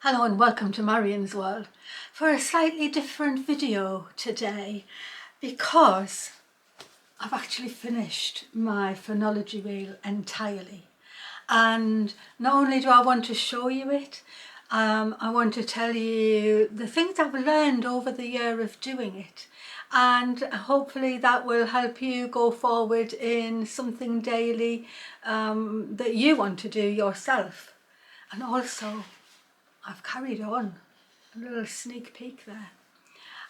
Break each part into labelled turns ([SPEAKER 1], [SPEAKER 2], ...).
[SPEAKER 1] Hello and welcome to Marion's World for a slightly different video today because I've actually finished my phenology wheel entirely, and not only do I want to show you it, I want to tell you the things I've learned over the year of doing it, and hopefully that will help you go forward in something daily that you want to do yourself. And also I've carried on, a little sneak peek there,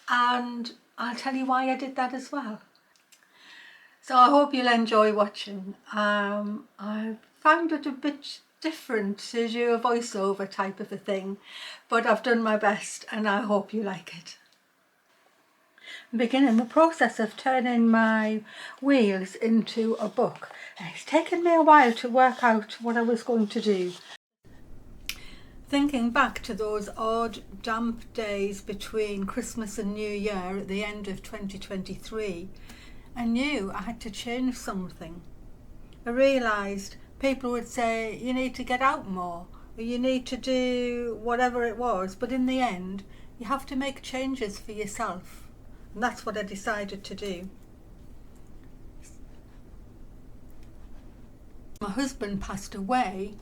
[SPEAKER 1] and I'll tell you why I did that as well. So I hope you'll enjoy watching. I found it a bit different to do a voiceover type of a thing, but I've done my best and I hope you like it. I'm beginning the process of turning my wheels into a book. It's taken me a while to work out what I was going to do. Thinking back to those odd, damp days between Christmas and New Year at the end of 2023, I knew I had to change something. I realised people would say, you need to get out more, or you need to do whatever it was, but in the end, you have to make changes for yourself. And that's what I decided to do. My husband passed away.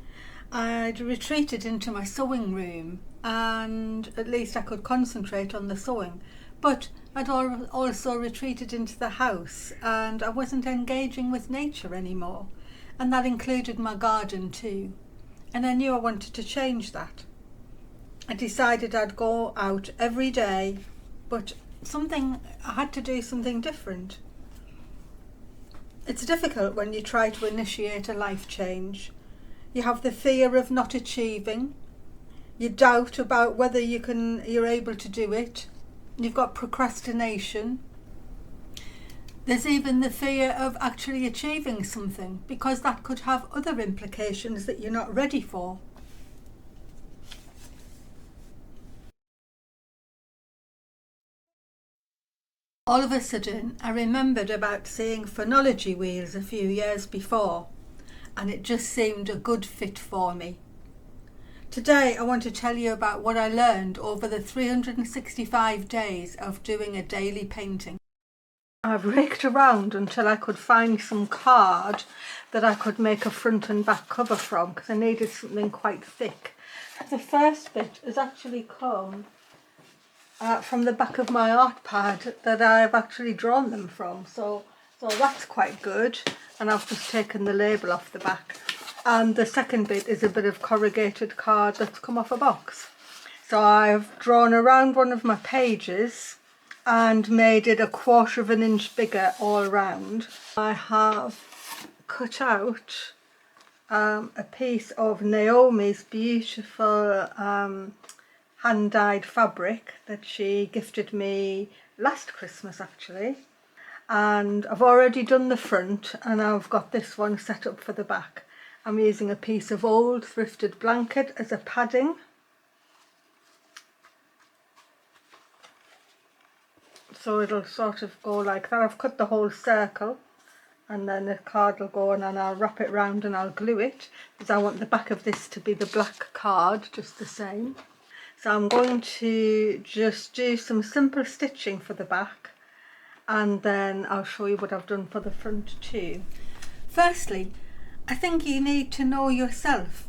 [SPEAKER 1] I'd retreated into my sewing room and at least I could concentrate on the sewing, but I'd also retreated into the house and I wasn't engaging with nature anymore, and that included my garden too, and I knew I wanted to change that. I decided I'd go out every day, but I had to do something different. It's difficult when you try to initiate a life change. You have the fear of not achieving. You doubt about whether you're able to do it. You've got procrastination. There's even the fear of actually achieving something, because that could have other implications that you're not ready for. All of a sudden, I remembered about seeing Phenology Wheels a few years before, and it just seemed a good fit for me. Today I want to tell you about what I learned over the 365 days of doing a daily painting. I've raked around until I could find some card that I could make a front and back cover from, because I needed something quite thick. The first bit has actually come from the back of my art pad that I've actually drawn them from, so that's quite good, and I've just taken the label off the back. And the second bit is a bit of corrugated card that's come off a box. So I've drawn around one of my pages and made it 1/4 inch bigger all round. I have cut out a piece of Naomi's beautiful hand-dyed fabric that she gifted me last Christmas actually. And I've already done the front and I've got this one set up for the back. I'm using a piece of old thrifted blanket as a padding. So it'll sort of go like that. I've cut the whole circle and then the card will go on and I'll wrap it round and I'll glue it, because I want the back of this to be the black card just the same. So I'm going to just do some simple stitching for the back, and then I'll show you what I've done for the front too. Firstly, I think you need to know yourself.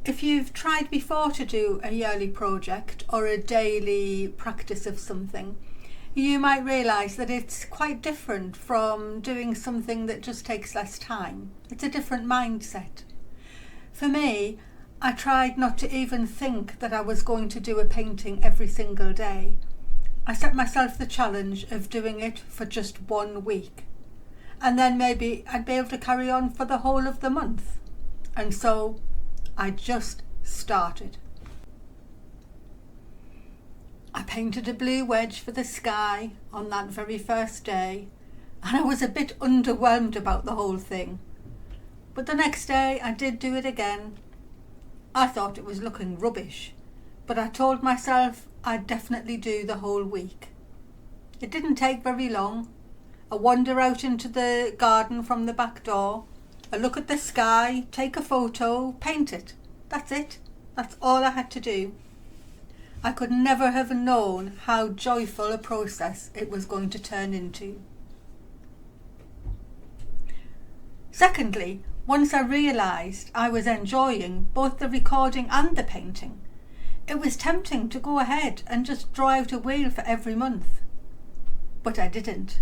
[SPEAKER 1] If you've tried before to do a yearly project or a daily practice of something, you might realise that it's quite different from doing something that just takes less time. It's a different mindset. For me, I tried not to even think that I was going to do a painting every single day. I set myself the challenge of doing it for just 1 week, and then maybe I'd be able to carry on for the whole of the month. And so I just started. I painted a blue wedge for the sky on that very first day, and I was a bit underwhelmed about the whole thing. But the next day I did do it again. I thought it was looking rubbish, but I told myself I'd definitely do the whole week. It didn't take very long. A wander out into the garden from the back door, a look at the sky, take a photo, paint it. That's it. That's all I had to do. I could never have known how joyful a process it was going to turn into. Secondly, once I realised I was enjoying both the recording and the painting, it was tempting to go ahead and just draw out a wheel for every month. But I didn't.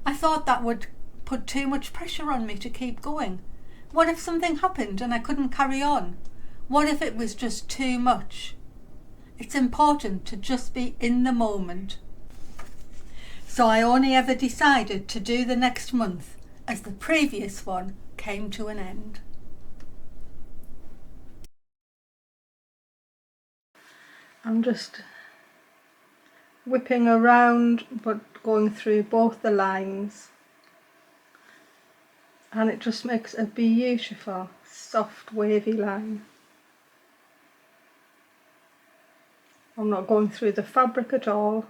[SPEAKER 1] I thought that would put too much pressure on me to keep going. What if something happened and I couldn't carry on? What if it was just too much? It's important to just be in the moment. So I only ever decided to do the next month as the previous one came to an end. I'm just whipping around but going through both the lines, and it just makes a beautiful soft wavy line. I'm not going through the fabric at all.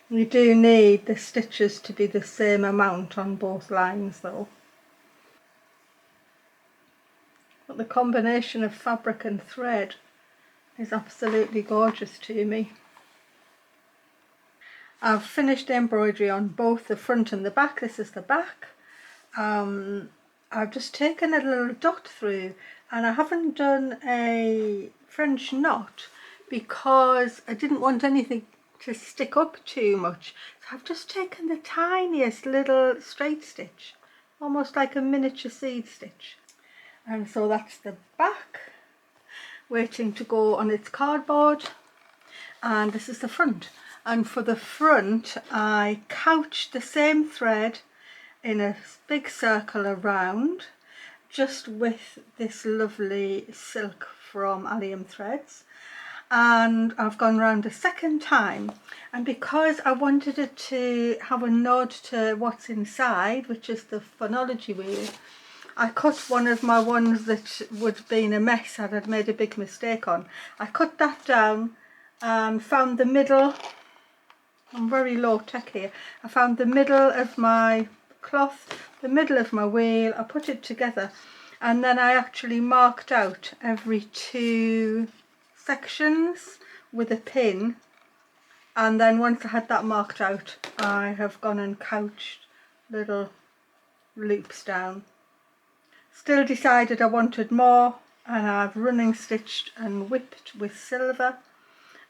[SPEAKER 1] You do need the stitches to be the same amount on both lines though. But the combination of fabric and thread is absolutely gorgeous to me. I've finished the embroidery on both the front and the back. This is the back. I've just taken a little dot through, and I haven't done a French knot because I didn't want anything to stick up too much. So I've just taken the tiniest little straight stitch, almost like a miniature seed stitch. And so that's the back, waiting to go on its cardboard, and this is the front. And for the front I couched the same thread in a big circle around, just with this lovely silk from Allium Threads, and I've gone round a second time, and because I wanted it to have a nod to what's inside, which is the phonology wheel, I cut one of my ones that would have been a mess and I'd made a big mistake on. I cut that down and found the middle. I'm very low tech here. I found the middle of my cloth, the middle of my wheel. I put it together, and then I actually marked out every 2 sections with a pin, and then once I had that marked out, I have gone and couched little loops down. Still decided I wanted more, and I've running stitched and whipped with silver,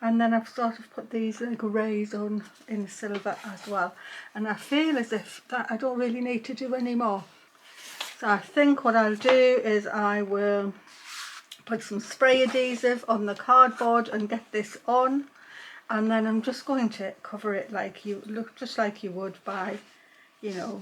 [SPEAKER 1] and then I've sort of put these like rays on in silver as well, and I feel as if that I don't really need to do any more. So I think what I'll do is I will put some spray adhesive on the cardboard and get this on, and then I'm just going to cover it like just like you would by, you know,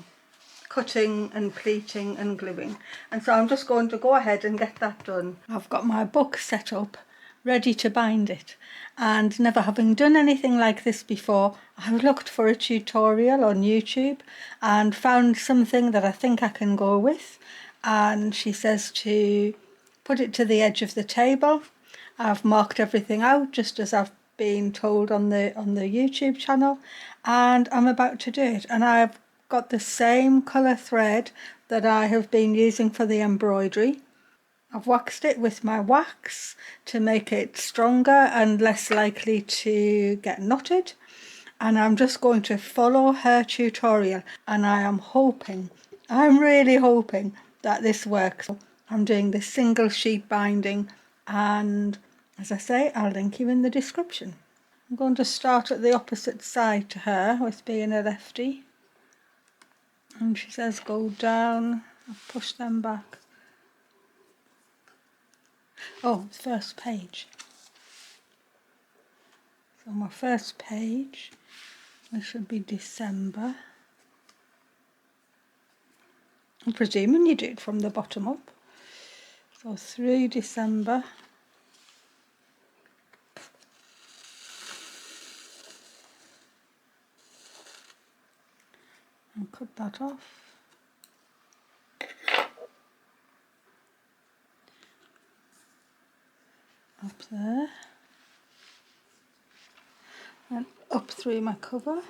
[SPEAKER 1] cutting and pleating and gluing. And so I'm just going to go ahead and get that done. I've got my book set up ready to bind it, and never having done anything like this before, I looked for a tutorial on YouTube and found something that I think I can go with, and she says to put it to the edge of the table. I've marked everything out just as I've been told on the YouTube channel, and I'm about to do it. And I've got the same colour thread that I have been using for the embroidery. I've waxed it with my wax to make it stronger and less likely to get knotted, and I'm just going to follow her tutorial, and I'm really hoping that this works. I'm doing the single sheet binding, and as I say, I'll link you in the description. I'm going to start at the opposite side to her with being a lefty, and she says go down, I'll push them back. Oh, first page. So my first page, it should be December. I'm presuming you do it from the bottom up. So through December. And cut that off. Up there. And up through my cover.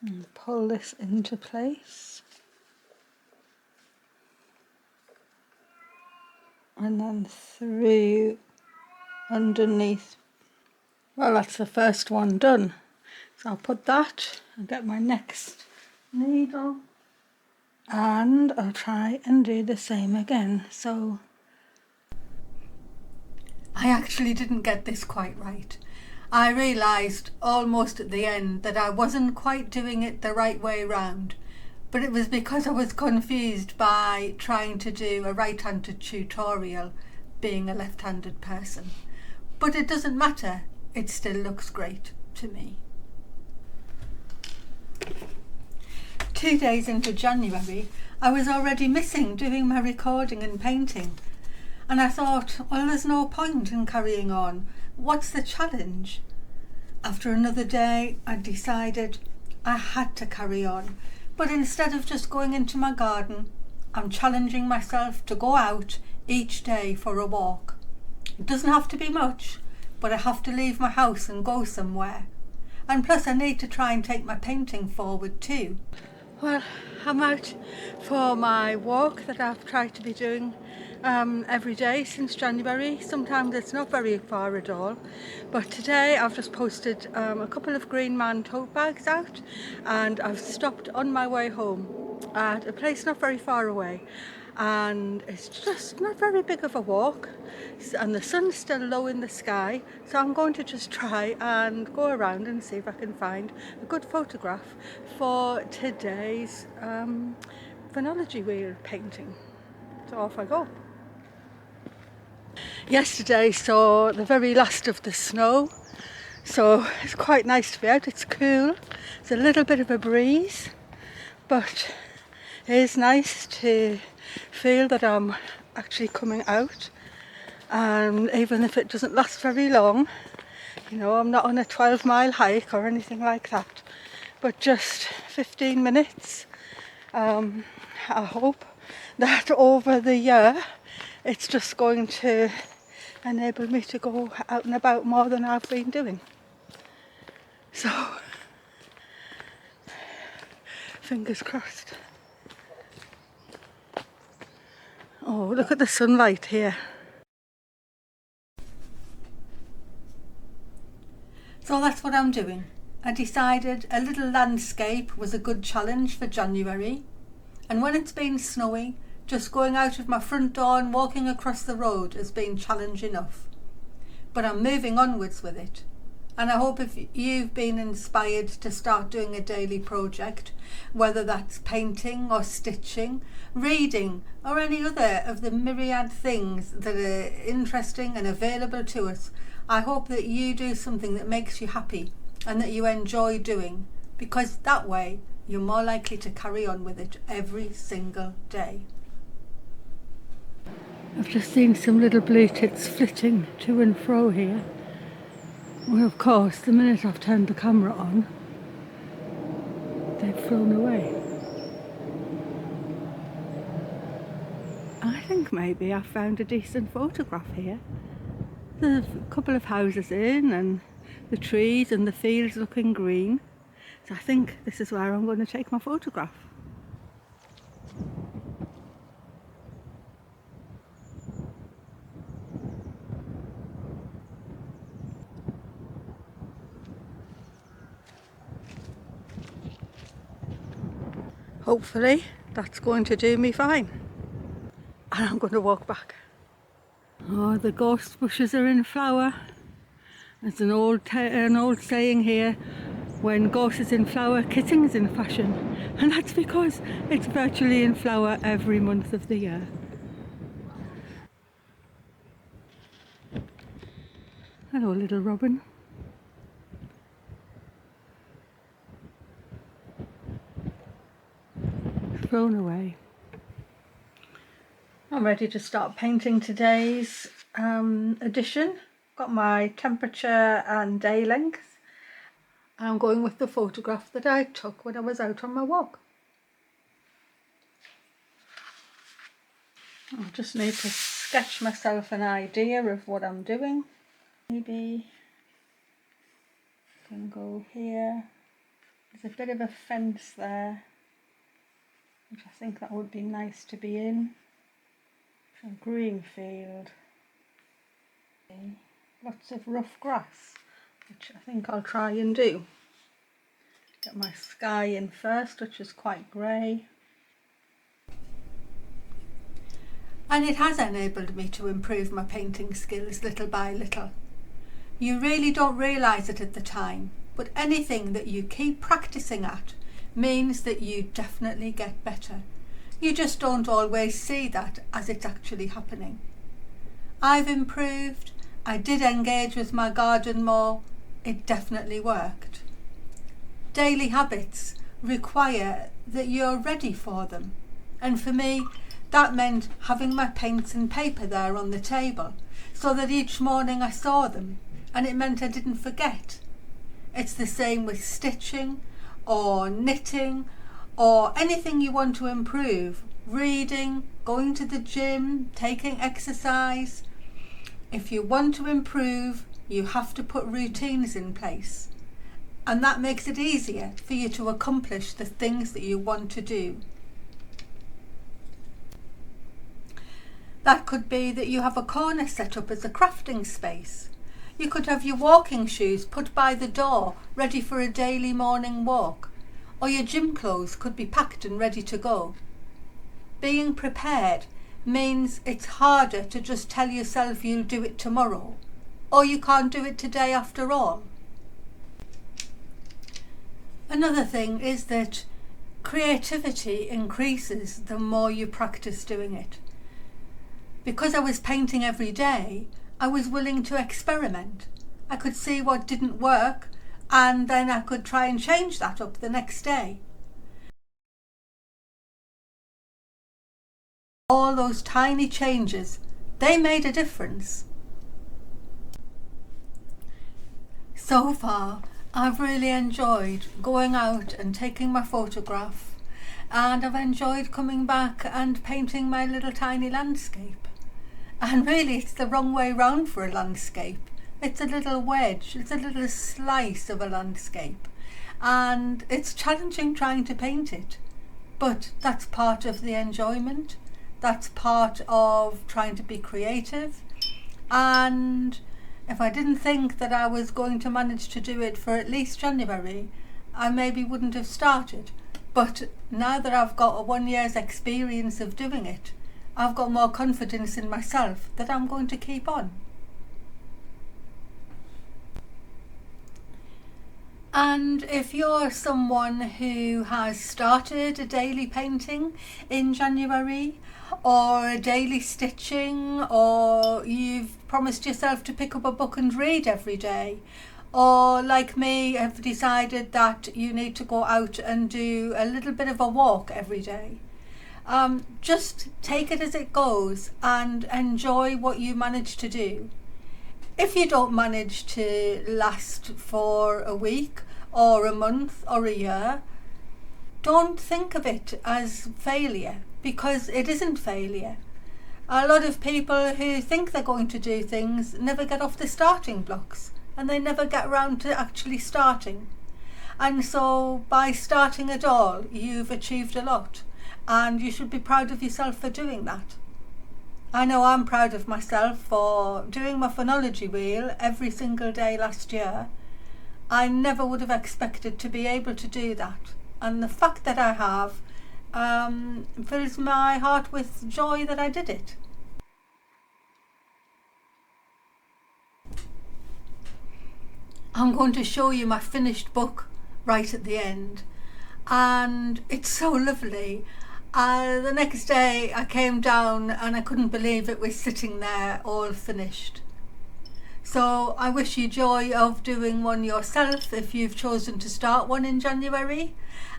[SPEAKER 1] And pull this into place. And then through underneath. Well, that's the first one done. So I'll put that and get my next needle. And I'll try and do the same again. So I actually didn't get this quite right. I realised almost at the end that I wasn't quite doing it the right way round, but it was because I was confused by trying to do a right-handed tutorial being a left-handed person. But it doesn't matter, it still looks great to me. 2 days into January, I was already missing doing my recording and painting. And I thought, well, there's no point in carrying on. What's the challenge? After another day, I decided I had to carry on. But instead of just going into my garden, I'm challenging myself to go out each day for a walk. It doesn't have to be much, but I have to leave my house and go somewhere. And plus I need to try and take my painting forward too. Well, I'm out for my walk that I've tried to be doing every day since January. Sometimes it's not very far at all, but today I've just posted a couple of Green Man tote bags out, and I've stopped on my way home at a place not very far away, and it's just not very big of a walk, and the sun's still low in the sky, so I'm going to just try and go around and see if I can find a good photograph for today's Phenology Wheel painting. So off I go. Yesterday saw the very last of the snow, so it's quite nice to be out. It's cool, there's a little bit of a breeze, but it is nice to feel that I'm actually coming out, and even if it doesn't last very long, you know, I'm not on a 12-mile hike or anything like that, but just 15 minutes. I hope that over the year it's just going to enable me to go out and about more than I've been doing. So, fingers crossed. Oh, look at the sunlight here. So that's what I'm doing. I decided a little landscape was a good challenge for January, and when it's been snowy, just going out of my front door and walking across the road has been challenge enough. But I'm moving onwards with it, and I hope if you've been inspired to start doing a daily project, whether that's painting or stitching, reading, or any other of the myriad things that are interesting and available to us, I hope that you do something that makes you happy and that you enjoy doing, because that way you're more likely to carry on with it every single day. I've just seen some little blue tits flitting to and fro here. Well, of course, the minute I've turned the camera on, they've flown away. I think maybe I found a decent photograph here. There's a couple of houses in, and the trees and the fields looking green. So I think this is where I'm going to take my photograph. Hopefully that's going to do me fine. And I'm going to walk back. Oh, the ghost bushes are in flower. There's an old saying here, when gorse is in flower, kitting's in fashion. And that's because it's virtually in flower every month of the year. Hello, little robin. Thrown away. I'm ready to start painting today's edition. Got my temperature and day length. I'm going with the photograph that I took when I was out on my walk. I just need to sketch myself an idea of what I'm doing. Maybe I can go here. There's a bit of a fence there, which I think that would be nice to be in. A green field. Lots of rough grass, which I think I'll try and do. Get my sky in first, which is quite grey. And it has enabled me to improve my painting skills little by little. You really don't realise it at the time, but anything that you keep practicing at means that you definitely get better. You just don't always see that as it's actually happening. I've improved. I did engage with my garden more. It definitely worked. Daily habits require that you're ready for them. And for me, that meant having my paints and paper there on the table so that each morning I saw them, and it meant I didn't forget. It's the same with stitching or knitting or anything you want to improve. Reading, going to the gym, taking exercise. If you want to improve, you have to put routines in place. And that makes it easier for you to accomplish the things that you want to do. That could be that you have a corner set up as a crafting space. You could have your walking shoes put by the door, ready for a daily morning walk. Or your gym clothes could be packed and ready to go. Being prepared means it's harder to just tell yourself you'll do it tomorrow, or you can't do it today after all. Another thing is that creativity increases the more you practice doing it. Because I was painting every day, I was willing to experiment. I could see what didn't work, and then I could try and change that up the next day. All those tiny changes, they made a difference. So far, I've really enjoyed going out and taking my photograph, and I've enjoyed coming back and painting my little tiny landscape. And really, it's the wrong way round for a landscape. It's a little wedge, it's a little slice of a landscape, and it's challenging trying to paint it, but that's part of the enjoyment. That's part of trying to be creative. And if I didn't think that I was going to manage to do it for at least January, I maybe wouldn't have started. But now that I've got a 1 year's experience of doing it, I've got more confidence in myself that I'm going to keep on. And if you're someone who has started a daily painting in January, or a daily stitching, or you've promised yourself to pick up a book and read every day, or like me have decided that you need to go out and do a little bit of a walk every day, just take it as it goes and enjoy what you manage to do. If you don't manage to last for a week or a month or a year, don't think of it as failure, because it isn't failure. A lot of people who think they're going to do things never get off the starting blocks, and they never get around to actually starting. And so by starting at all, you've achieved a lot, and you should be proud of yourself for doing that. I know I'm proud of myself for doing my phonology wheel every single day last year. I never would have expected to be able to do that, and the fact that I have fills my heart with joy that I did it. I'm going to show you my finished book right at the end, and it's so lovely. The next day I came down and I couldn't believe it was sitting there all finished. So I wish you joy of doing one yourself if you've chosen to start one in January,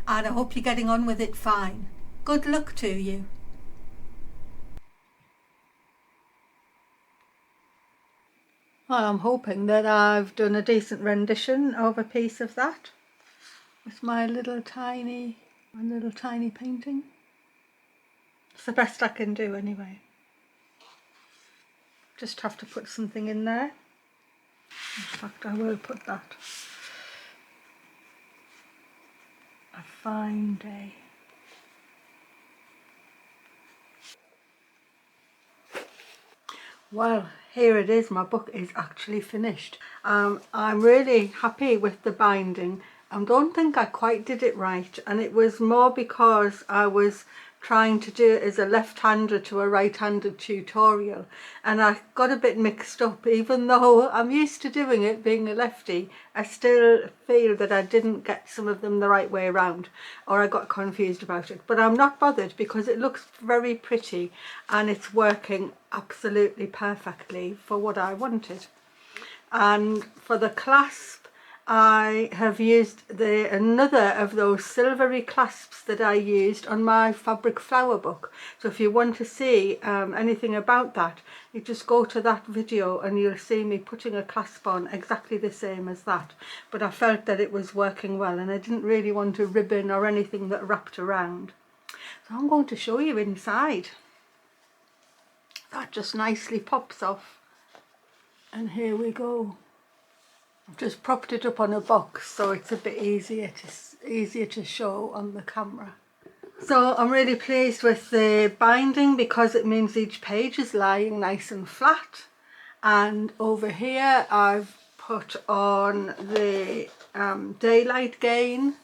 [SPEAKER 1] and I hope you're getting on with it fine. Good luck to you. Well, I'm hoping that I've done a decent rendition of a piece of that with my little tiny painting. It's the best I can do anyway. Just have to put something in there. In fact, I will put that. A fine day. Well, here it is. My book is actually finished. I'm really happy with the binding. I don't think I quite did it right, and it was more because I was trying to do it as a left-hander to a right-handed tutorial, and I got a bit mixed up. Even though I'm used to doing it being a lefty, I still feel that I didn't get some of them the right way around, or I got confused about it. But I'm not bothered because it looks very pretty and it's working absolutely perfectly for what I wanted. And for the clasp, I have used another of those silvery clasps that I used on my fabric flower book. So if you want to see anything about that, you just go to that video and you'll see me putting a clasp on exactly the same as that. But I felt that it was working well, and I didn't really want a ribbon or anything that wrapped around. So I'm going to show you inside. That just nicely pops off, and here we go. I've just propped it up on a box so it's a bit easier to show on the camera. So I'm really pleased with the binding because it means each page is lying nice and flat. And over here I've put on the daylight gain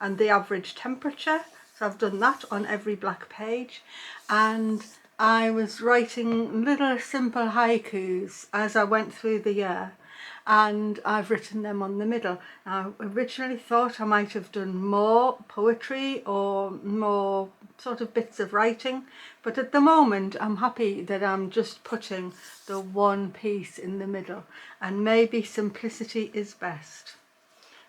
[SPEAKER 1] and the average temperature. So I've done that on every black page, and I was writing little simple haikus as I went through the year, and I've written them on the middle. Now, I originally thought I might have done more poetry or more sort of bits of writing, but at the moment I'm happy that I'm just putting the one piece in the middle, and maybe simplicity is best.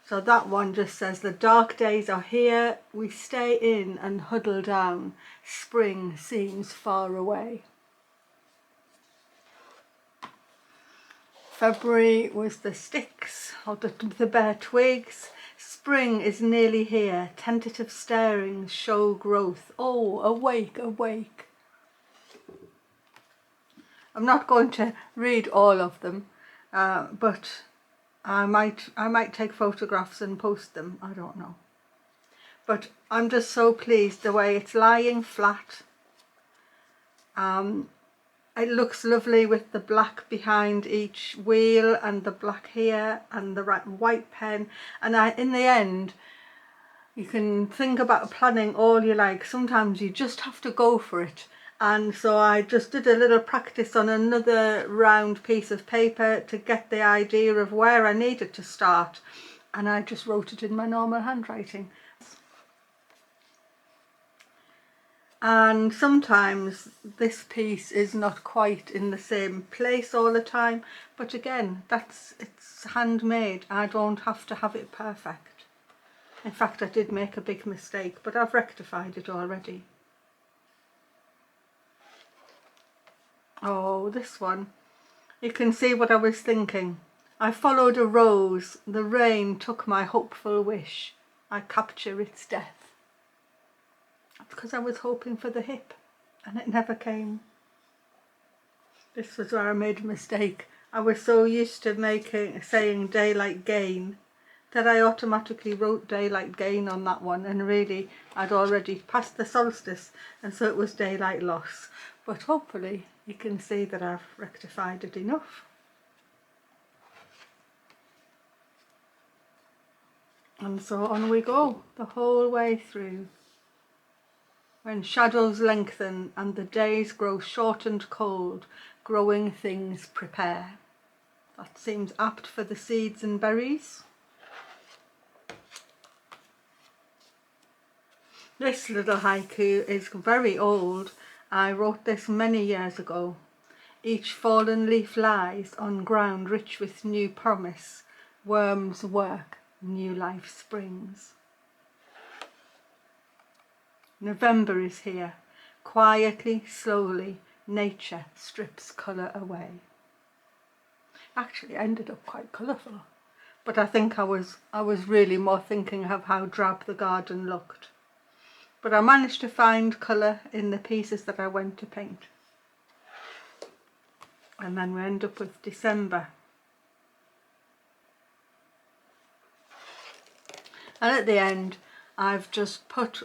[SPEAKER 1] So that one just says, the dark days are here, we stay in and huddle down, spring seems far away. February was the sticks, or the bare twigs. Spring is nearly here, tentative starings show growth. Oh, awake, awake. I'm not going to read all of them, but I might take photographs and post them, I don't know. But I'm just so pleased the way it's lying flat. It looks lovely with the black behind each wheel and the black here and the white pen. And in the end, you can think about planning all you like. Sometimes you just have to go for it. And so I just did a little practice on another round piece of paper to get the idea of where I needed to start. And I just wrote it in my normal handwriting. And sometimes this piece is not quite in the same place all the time, but again, it's handmade. I don't have to have it perfect. In fact, I did make a big mistake, but I've rectified it already. Oh, this one, you can see what I was thinking. I followed a rose, the rain took my hopeful wish, I capture its death. Because I was hoping for the hip and it never came. This was where I made a mistake. I was so used to saying daylight gain that I automatically wrote daylight gain on that one, and really I'd already passed the solstice, and so it was daylight loss. But hopefully you can see that I've rectified it enough. And so on we go the whole way through. When shadows lengthen and the days grow short and cold, growing things prepare. That seems apt for the seeds and berries. This little haiku is very old. I wrote this many years ago. Each fallen leaf lies on ground rich with new promise. Worms work, new life springs. November is here. Quietly, slowly, nature strips colour away. Actually, it ended up quite colourful, but I think I was really more thinking of how drab the garden looked. But I managed to find colour in the pieces that I went to paint. And then we end up with December. And at the end, I've just put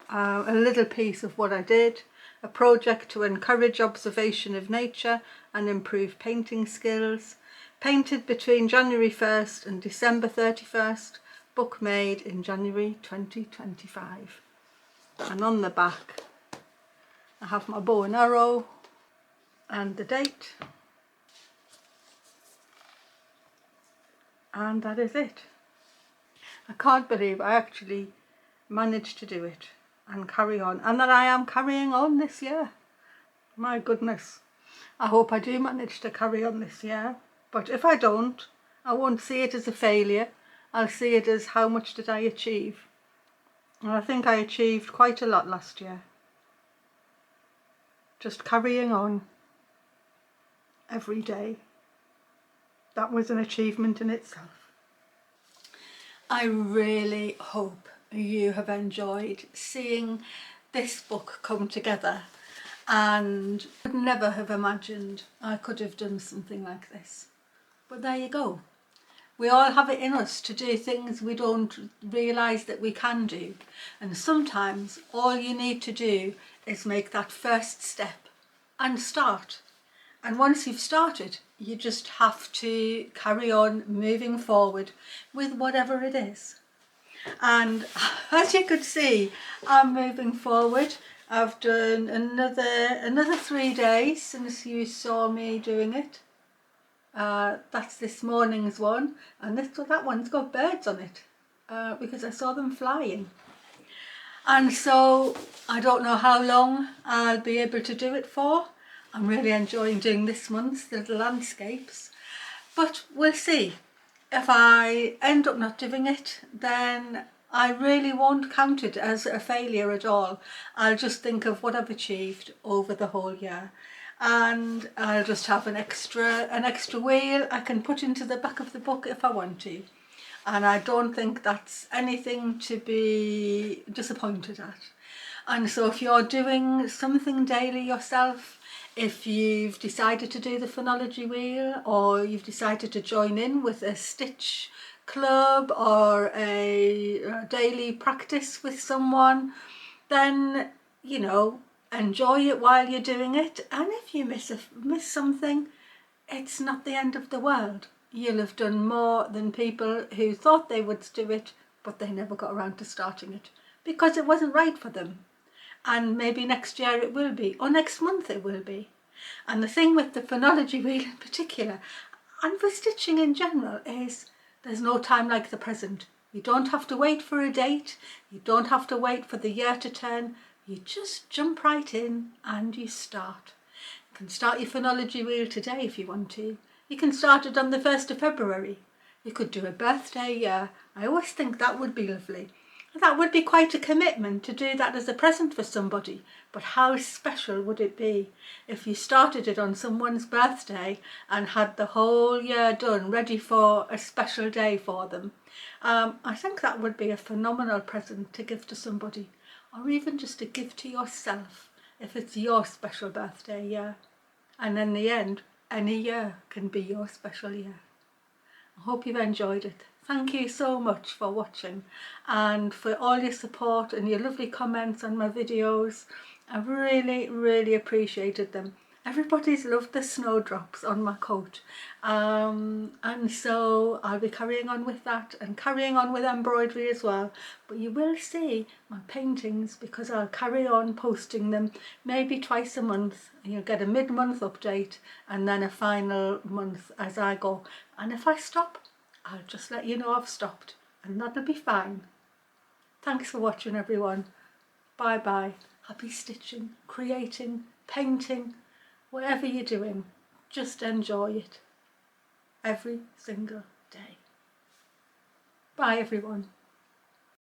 [SPEAKER 1] a little piece of what I did, a project to encourage observation of nature and improve painting skills, painted between January 1st and December 31st, book made in January 2025. And on the back I have my bow and arrow and the date, and that is it. I can't believe I actually managed to do it and carry on, and that I am carrying on this year. My goodness, I hope I do manage to carry on this year, but if I don't, I won't see it as a failure. I'll see it as how much did I achieve, and I think I achieved quite a lot last year. Just carrying on every day. That was an achievement in itself. I really hope you have enjoyed seeing this book come together, and I would never have imagined I could have done something like this. But there you go. We all have it in us to do things we don't realise that we can do, and sometimes all you need to do is make that first step and start. And once you've started, you just have to carry on moving forward with whatever it is. And as you could see, I'm moving forward. I've done another 3 days since you saw me doing it. That's this morning's one, and that one's got birds on it because I saw them flying. And so I don't know how long I'll be able to do it for. I'm really enjoying doing this month's, the landscapes, but we'll see. If I end up not doing it, then I really won't count it as a failure at all. I'll just think of what I've achieved over the whole year, and I'll just have an extra wheel I can put into the back of the book if I want to. And I don't think that's anything to be disappointed at. And so if you're doing something daily yourself, if you've decided to do the Phenology Wheel, or you've decided to join in with a stitch club or a daily practice with someone, then, you know, enjoy it while you're doing it. And if you miss something, it's not the end of the world. You'll have done more than people who thought they would do it, but they never got around to starting it because it wasn't right for them. And maybe next year it will be, or next month it will be. And the thing with the Phenology Wheel in particular, and for stitching in general, is there's no time like the present. You don't have to wait for a date, you don't have to wait for the year to turn, you just jump right in and you start. You can start your Phenology Wheel today if you want to. You can start it on the 1st of February. You could do a birthday year. I always think that would be lovely. That would be quite a commitment to do that as a present for somebody, but how special would it be if you started it on someone's birthday and had the whole year done, ready for a special day for them. I think that would be a phenomenal present to give to somebody, or even just to give to yourself if it's your special birthday year. And in the end, any year can be your special year. I hope you've enjoyed it. Thank you so much for watching and for all your support and your lovely comments on my videos. I've really appreciated them. Everybody's loved the snowdrops on my coat, and so I'll be carrying on with that and carrying on with embroidery as well. But you will see my paintings because I'll carry on posting them maybe twice a month. You'll get a mid-month update and then a final month as I go. And if I stop, I'll just let you know I've stopped, and that'll be fine. Thanks for watching, everyone. Bye bye. Happy stitching, creating, painting, whatever you're doing, just enjoy it every single day. Bye everyone.